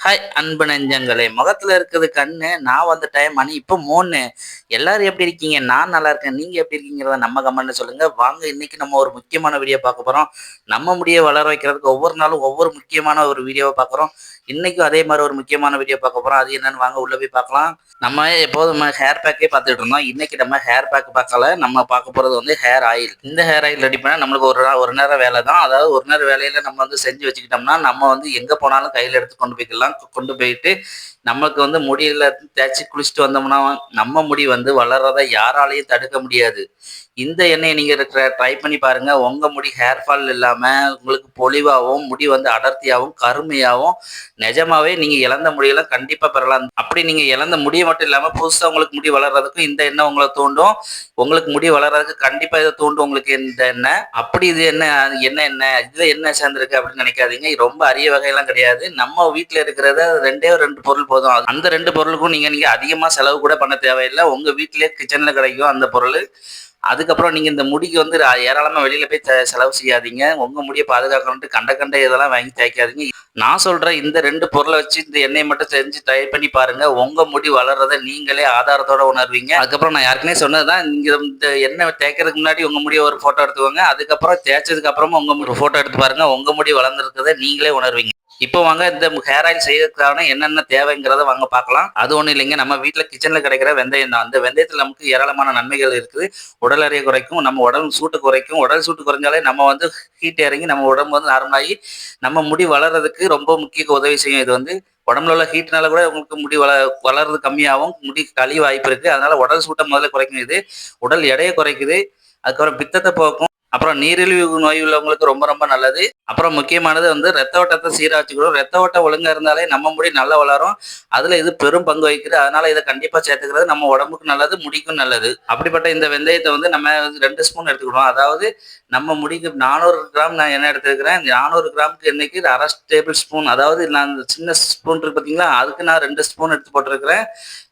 Hi அன்பு நெஞ்சங்களே, முகத்துல இருக்குது கண்ணு, நான் வந்த டைம் மணி இப்போ 3. எல்லாரும் எப்படி இருக்கீங்க? நான் நல்லா இருக்கேன். நீங்க எப்படி இருக்கீங்கிறத நம்ம கமெண்ட்ல சொல்லுங்க. வாங்க, இன்னைக்கு நம்ம ஒரு முக்கியமான வீடியோ பார்க்க போறோம். நம்ம முடிய வளர வைக்கிறதுக்கு ஒவ்வொரு நாளும் ஒவ்வொரு முக்கியமான ஒரு வீடியோவை பார்க்குறோம். இன்னைக்கும் அதே மாதிரி ஒரு முக்கியமான வீடியோ பார்க்க போறோம். அது என்னன்னு வாங்க உள்ள போய் பார்க்கலாம். நம்ம எப்போதும் ஹேர் பேக்கே பார்த்துட்டு இருந்தோம். இன்னைக்கு நம்ம ஹேர் பேக் பார்க்கல, நம்ம பார்க்க போறது வந்து ஹேர் ஆயில். இந்த ஹேர் ஆயில் ரெடி பண்ணா நம்மளுக்கு ஒரு நேரம் வேலை தான். அதாவது ஒரு நேரம் வேலையில நம்ம வந்து செஞ்சு வச்சுக்கிட்டோம்னா நம்ம வந்து எங்க போனாலும் கையில எடுத்து கொண்டு போய்க்கலாம். கொண்டு போயிட்டு நமக்கு வந்து முடியல தேய்ச்சி குளிச்சுட்டு வந்தோம்னா நம்ம முடி வந்து வளர்றதை யாராலையும் தடுக்க முடியாது. இந்த எண்ணெயை நீங்க ட்ரை பண்ணி பாருங்க. உங்க முடி ஹேர் ஃபால் இல்லாம உங்களுக்கு பொலிவாகவும் முடி வந்து அடர்த்தியாகவும் கருமையாகவும் நிஜமாவே நீங்க இழந்த முடியெல்லாம் கண்டிப்பா பெறலாம். அப்படி நீங்க இழந்த முடிய மட்டும் இல்லாம புதுசா உங்களுக்கு முடி வளர்றதுக்கும் இந்த எண்ணெய் உங்களை தூண்டும். உங்களுக்கு முடி வளர்றதுக்கு கண்டிப்பா இதை தூண்டும் உங்களுக்கு இந்த எண்ணெய். அப்படி இது என்ன இதுல என்ன சேர்ந்திருக்கு அப்படின்னு நினைக்காதீங்க. ரொம்ப அரிய வகையெல்லாம் கிடையாது. நம்ம வீட்டுல இருக்கிறத ரெண்டு பொருள் போதும். அந்த 2 பொருளுக்கும் நீங்க அதிகமா செலவு கூட பண்ண தேவையில்லை. உங்க வீட்டிலேயே கிச்சன்ல கிடைக்கும் அந்த பொருள். அதுக்கப்புறம் நீங்க இந்த முடிக்கு வந்து ஏராளமா வெளியில போய் செலவு செய்யாதீங்க. உங்க முடியை பாதுகாக்கணும்ட்டு கண்ட இதெல்லாம் வாங்கி தேய்க்காதீங்க. நான் சொல்ற இந்த 2 பொருளை வச்சு இந்த எண்ணெயை மட்டும் செஞ்சு ட்ரை பண்ணி பாருங்க. உங்க முடி வளர்றதை நீங்களே ஆதாரத்தோட உணர்வீங்க. அதுக்கப்புறம் நான் யாருக்குனே சொன்னதுதான், நீங்க இந்த எண்ணெய் தேய்க்கிறதுக்கு முன்னாடி உங்க முடியை ஒரு போட்டோ எடுத்துக்கோங்க. அதுக்கப்புறம் தேய்ச்சதுக்கு அப்புறமா உங்க போட்டோ எடுத்து பாருங்க. உங்க முடி வளர்ந்துருக்கதை நீங்களே உணர்வீங்க. இப்போ வாங்க, இந்த ஹேர் ஆயில் செய்யறதுக்கான என்னென்ன தேவைங்கிறத வாங்க பார்க்கலாம். அது ஒன்றும் இல்லைங்க, நம்ம வீட்டில் கிச்சனில் கிடைக்கிற வெந்தயம் தான். அந்த வெந்தயத்தில் நமக்கு ஏராளமான நன்மைகள் இருக்குது. உடல் எடையை குறைக்கும், நம்ம உடல் சூட்டு குறைக்கும். உடல் சூட்டு குறைஞ்சாலே நம்ம வந்து ஹீட் இறங்கி நம்ம உடம்பு வந்து நார்மலாகி நம்ம முடி வளர்றதுக்கு ரொம்ப முக்கிய உதவி செய்யும். இது வந்து உடம்புல உள்ள ஹீட்னால கூட உங்களுக்கு முடி வளர்றது கம்மியாகவும் முடி கழிவு வாய்ப்பு இருக்குது. அதனால உடல் சூட்டை முதல்ல குறைக்கும். இது உடல் எடையை குறைக்குது. அதுக்கப்புறம் பித்தத்தை போக்கும். அப்புறம் நீரிழிவு நோய் உள்ளவங்களுக்கு ரொம்ப ரொம்ப நல்லது. அப்புறம் முக்கியமானது வந்து ரத்த ஓட்டத்தை சீராக வச்சுக்கணும். ரத்த ஓட்டம் ஒழுங்கா இருந்தாலே நம்ம முடி நல்லா வளரும். அதுல இது பெரும் பங்கு வகிக்குது. அதனால இதை கண்டிப்பா சேர்த்துக்கிறது நம்ம உடம்புக்கு நல்லது, முடிக்கும் நல்லது. அப்படிப்பட்ட இந்த வெந்தயத்தை வந்து நம்ம 2 ஸ்பூன் எடுத்துக்கணும். அதாவது நம்ம முடிக்கு 400 கிராம் நான் என்ன எடுத்துருக்கிறேன். 400 கிராமுக்கு எண்ணெய்க்கு 1/2 டேபிள் ஸ்பூன், அதாவது நான் சின்ன ஸ்பூன் இருக்கு பார்த்தீங்களா, அதுக்கு நான் 2 ஸ்பூன் எடுத்து போட்டிருக்கிறேன்.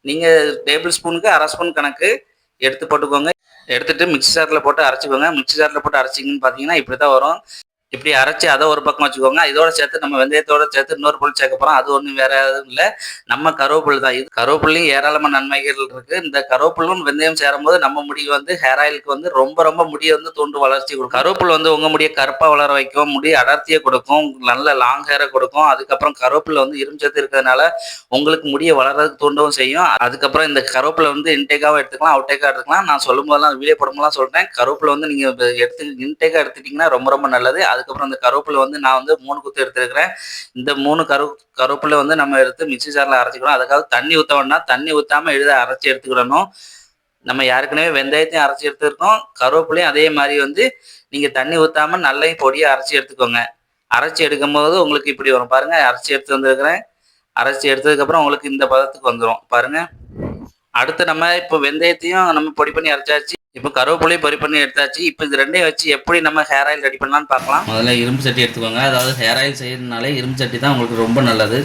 நீங்க டேபிள் ஸ்பூனுக்கு 1/2 ஸ்பூன் கணக்கு எடுத்து போட்டுக்கோங்க. எடுத்துட்டு மிக்ஸி ஜாரில் போட்டு அரைச்சிக்கோங்க. மிக்ஸி ஜாரில் போட்டு அரைச்சிங்கன்னு பார்த்தீங்கன்னா இப்படி தான் வரும். இப்படி அரைச்சி அதை ஒரு பக்கம் வச்சுக்கோங்க. இதோட சேர்த்து நம்ம வெந்தயத்தோட சேர்த்து இன்னொரு பொருள் சேர்க்க போகிறோம். அது ஒன்றும் வேற எதுவும் இல்லை, நம்ம கருவேப்பிலை தான். இது கருவேப்பிலையும் ஏராளமான நன்மைகள் இருக்கு. இந்த கருவேப்பிலும் வெந்தயம் சேரும்போது நம்ம முடி வந்து ஹேர் ஆயிலுக்கு வந்து ரொம்ப ரொம்ப முடியை வந்து தூண்டு வளர்ச்சி கொடுக்கும். கருவேப்பிலை வந்து உங்க முடியை கருப்பாக வளர வைக்கும், முடி அடர்த்தியை கொடுக்கும், நல்ல லாங் ஹேரை கொடுக்கும். அதுக்கப்புறம் கருவேப்பிலை வந்து இரும்புச்சத்து இருக்கிறதுனால உங்களுக்கு முடியை வளர்றதுக்கு தூண்டவும் செய்யும். அதுக்கப்புறம் இந்த கருவேப்பிலை வந்து இன்டேக்காகவும் எடுத்துக்கலாம், அவுட்டேக்காக எடுத்துக்கலாம். நான் சொல்லும் போதெல்லாம் வீடியோ போடும்போதெல்லாம் சொல்றேன், கருவேப்பிலை வந்து நீங்க இன்டேக்காக எடுத்துட்டீங்கன்னா ரொம்ப ரொம்ப நல்லது. அதுக்கப்புறம் இந்த கருவேப்பிலை வந்து நான் வந்து 3 குத்து எடுத்துருக்கிறேன். இந்த 3 கருவேப்பிலை வந்து நம்ம எடுத்து மிக்ஸி ஜாரில் அரைச்சிக்கணும். அதுக்காக தண்ணி ஊற்ற வேண்டாம், தண்ணி ஊற்றாம அரைச்சி எடுத்துக்கிடணும். நம்ம ஏற்கனவே வெந்தயத்தையும் அரைச்சி எடுத்துருக்கோம், கருவேப்பிலையும் அதே மாதிரி வந்து நீங்க தண்ணி ஊற்றாம நல்லா பொடியை அரைச்சி எடுத்துக்கோங்க. அரைச்சி எடுக்கும் போது உங்களுக்கு இப்படி வரும் பாருங்க. அரைச்சி எடுத்து வந்துருக்கிறேன். அரைச்சி எடுத்ததுக்கப்புறம் உங்களுக்கு இந்த பதத்துக்கு வந்துடும் பாருங்க. அடுத்து நம்ம இப்போ வெந்தயத்தையும் நம்ம பொடி பண்ணி அரைச்சாச்சு. இப்போ கருவேப்பிலையும் பொடி பண்ணி எடுத்தாச்சு. இப்போ இது ரெண்டையும் வச்சு எப்படி நம்ம ஹேர் ஆயில் ரெடி பண்ணலான்னு பார்க்கலாம். முதல்ல இரும்பு சட்டி எடுத்துக்கோங்க. அதாவது ஹேர் ஆயில் செய்யறதுனாலே இரும்பு சட்டி தான் உங்களுக்கு ரொம்ப நல்லது.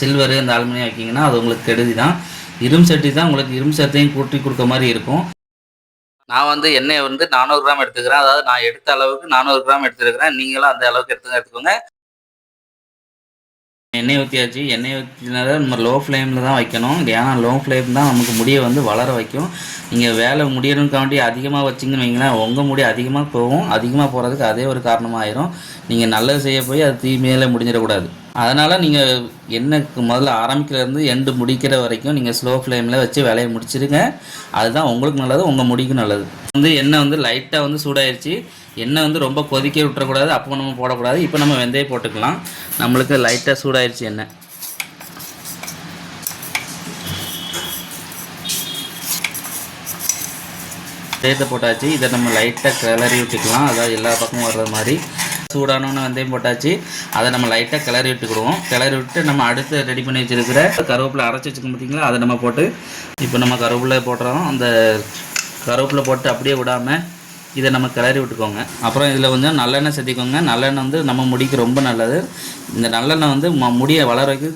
சில்வரு இந்த அலுமினியம் வைக்கிங்கன்னா அது உங்களுக்கு கெடுதி தான். இரும்பு சட்டி தான் உங்களுக்கு இரும்பு சத்தையும் கூட்டி கொடுக்க மாதிரி இருக்கும். நான் வந்து எண்ணெய் வந்து 400 கிராம் எடுத்துக்கிறேன். அதாவது நான் எடுத்த அளவுக்கு 400 கிராம் எடுத்துருக்கிறேன். நீங்களும் அந்த அளவுக்கு எடுத்துக்கோங்க. எண்ணெய் ஊற்றியாச்சு. எண்ணெய் ஊற்றினால நம்ம லோ ஃப்ளேமில் தான் வைக்கணும். ஏன்னா லோ ஃப்ளேம் தான் நமக்கு முடியை வந்து வளர வைக்கும். நீங்கள் வேலை முடியணுக்காண்டி அதிகமாக வச்சிங்கன்னு வைங்களேன், உங்கள் முடி அதிகமாக போகும். அதிகமாக போகிறதுக்கு அதே ஒரு காரணமாக ஆயிரும். நீங்கள் நல்லது செய்ய போய் அது தீமையில முடிஞ்சிடக்கூடாது. அதனால் நீங்கள் எண்ணெய்க்கு முதல்ல ஆரம்பிக்கிறதுலேருந்து எண்டு முடிக்கிற வரைக்கும் நீங்கள் ஸ்லோ ஃப்ளேமில் வச்சு வேலையை முடிச்சிடுங்க. அதுதான் உங்களுக்கு நல்லது, உங்கள் முடிக்கும் நல்லது. வந்து எண்ணெய் வந்து லைட்டாக வந்து சூடாயிருச்சு. எண்ணெய் வந்து ரொம்ப கொதிக்க விட்டுறக்கூடாது, அப்போ நம்ம போடக்கூடாது. இப்போ நம்ம வெந்தயம் போட்டுக்கலாம். நம்மளுக்கு லைட்டாக சூடாயிருச்சு எண்ணெய். வெந்தயத்தை போட்டாச்சு. இதை நம்ம லைட்டாக கிளறி விட்டுக்கலாம், அதாவது எல்லா பக்கமும் வர்ற மாதிரி. சூடானோன்னு வெந்தயம் போட்டாச்சு. அதை நம்ம லைட்டாக கிளறி விட்டுக்கிடுவோம். கிளறி விட்டு நம்ம அடுத்து ரெடி பண்ணி வச்சுருக்கிற கருவேப்பிலை அரைச்சி வச்சுக்கோம் பார்த்தீங்களா, அதை நம்ம போட்டு இப்போ நம்ம கருவேப்பிலை போட்டுறோம். அந்த கருவேப்பிலை போட்டு அப்படியே விடாமல் இதை நம்ம கிளறி விட்டுக்கோங்க. அப்புறம் இதில் கொஞ்சம் நல்லெண்ணெய் சேர்த்திக்கோங்க. நல்லெண்ணெய் வந்து நம்ம முடிக்கு ரொம்ப நல்லது. இந்த நல்லெண்ணெய் வந்து முடியை வளர்றதுக்கு,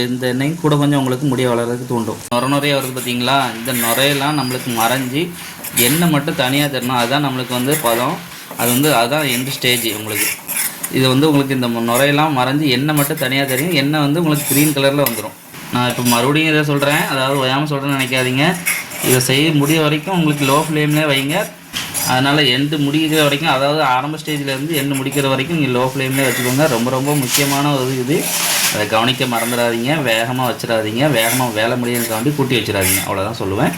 இந்த எண்ணெய் கூட கொஞ்சம் உங்களுக்கு முடியை வளர்றதுக்கு தூண்டும். நுரையா வருது பார்த்தீங்களா, இந்த நுரையெல்லாம் நம்மளுக்கு மறைஞ்சி எண்ணெய் மட்டும் தனியாக தரணும். அதுதான் நம்மளுக்கு வந்து பதம். அது வந்து அதுதான் எண்டு ஸ்டேஜ் உங்களுக்கு. இது வந்து உங்களுக்கு இந்த நுரையெல்லாம் மறைஞ்சு எண்ணெய் மட்டும் தனியாக தெரியும். எண்ணெய் வந்து உங்களுக்கு க்ரீன் கலரில் வந்துடும். நான் இப்போ மறுபடியும் இதை சொல்கிறேன், அதாவது ஓயாமல் சொல்கிறேன்னு நினைக்காதீங்க. இதை செய்ய முடிய வரைக்கும் உங்களுக்கு லோ ஃப்ளேம்லேயே வைங்க. அதனால் எண்டு முடிக்கிற வரைக்கும், அதாவது ஆரம்ப ஸ்டேஜ்லேருந்து எண்டு முடிக்கிற வரைக்கும் நீங்கள் லோ ஃப்ளேம்லேயே வச்சுக்கோங்க. ரொம்ப ரொம்ப முக்கியமான ஒரு இது. அதை கவனிக்க மறந்துடாதீங்க. வேகமாக வச்சிடாதீங்க. வேகமாக வேலை முடியறதுக்காண்டி கூட்டி வச்சிடாதீங்க. அவ்வளோதான் சொல்லுவேன்.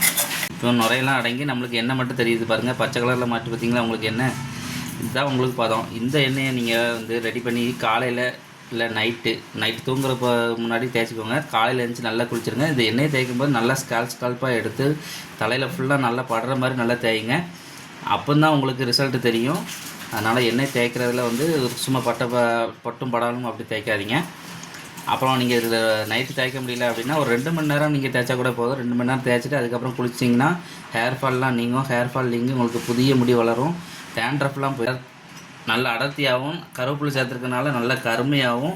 இப்போ நுரையெல்லாம் அடங்கி நம்மளுக்கு எண்ணெய் மட்டும் தெரியுது பாருங்கள். பச்சை கலரில் மாட்டி பார்த்தீங்களா உங்களுக்கு எண்ணெய்? இதுதான் உங்களுக்கு பதம். இந்த எண்ணெயை நீங்கள் வந்து ரெடி பண்ணி காலையில் இல்லை நைட்டு தூங்குறப்ப முன்னாடி தேய்ச்சிக்கோங்க. காலையில் எழுந்துச்சி நல்லா குளிச்சுருங்க. இந்த எண்ணெயை தேய்க்கும் போது நல்லா ஸ்கால்ப்பாக எடுத்து தலையில் ஃபுல்லாக நல்லா படுற மாதிரி நல்லா தேய்ங்க. அப்போ தான் உங்களுக்கு ரிசல்ட்டு தெரியும். அதனால் எண்ணெய் தேய்க்கிறதுல வந்து சும்மா பட்டும் படாலும் அப்படி தேய்க்காதீங்க. அப்புறம் நீங்கள் இதில் நைட்டு தேய்க்க முடியல அப்படின்னா ஒரு 2 மணி நேரம் நீங்கள் தேய்ச்சா கூட போதும். 2 மணி நேரம் தேய்ச்சிட்டு அதுக்கப்புறம் குளிச்சிங்கன்னா ஹேர் ஃபால்லாம் நீங்கும். ஹேர் ஃபால் நீங்கி உங்களுக்கு புதிய முடி வளரும். டேண்ட்ரஃப்லாம் போய் நல்ல அடர்த்தியாகவும், கருவேப்பிலை சேர்த்துருக்கனால நல்ல கருமையாகவும்,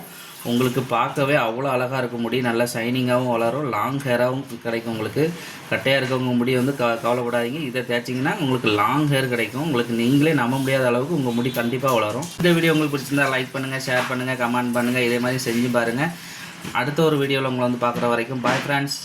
உங்களுக்கு பார்க்கவே அவ்வளோ அழகாக இருக்கும். முடி நல்லா ஷைனிங்காகவும் வளரும். லாங் ஹேராகவும் கிடைக்கும். உங்களுக்கு கட்டையாக இருக்கவங்க முடி வந்து கவலைப்படாதீங்க. இதை தேய்ச்சிங்கன்னா உங்களுக்கு லாங் ஹேர் கிடைக்கும். உங்களுக்கு நீங்களே நம்ப முடியாத அளவுக்கு உங்கள் முடி கண்டிப்பாக வளரும். இந்த வீடியோ உங்களுக்கு பிடிச்சிருந்தா லைக் பண்ணுங்கள், ஷேர் பண்ணுங்கள், கமெண்ட் பண்ணுங்கள். இதே மாதிரி செஞ்சு பாருங்கள். அடுத்த ஒரு வீடியோவில் உங்களை வந்து பார்க்குற வரைக்கும் பாய் ஃப்ரெண்ட்ஸ்.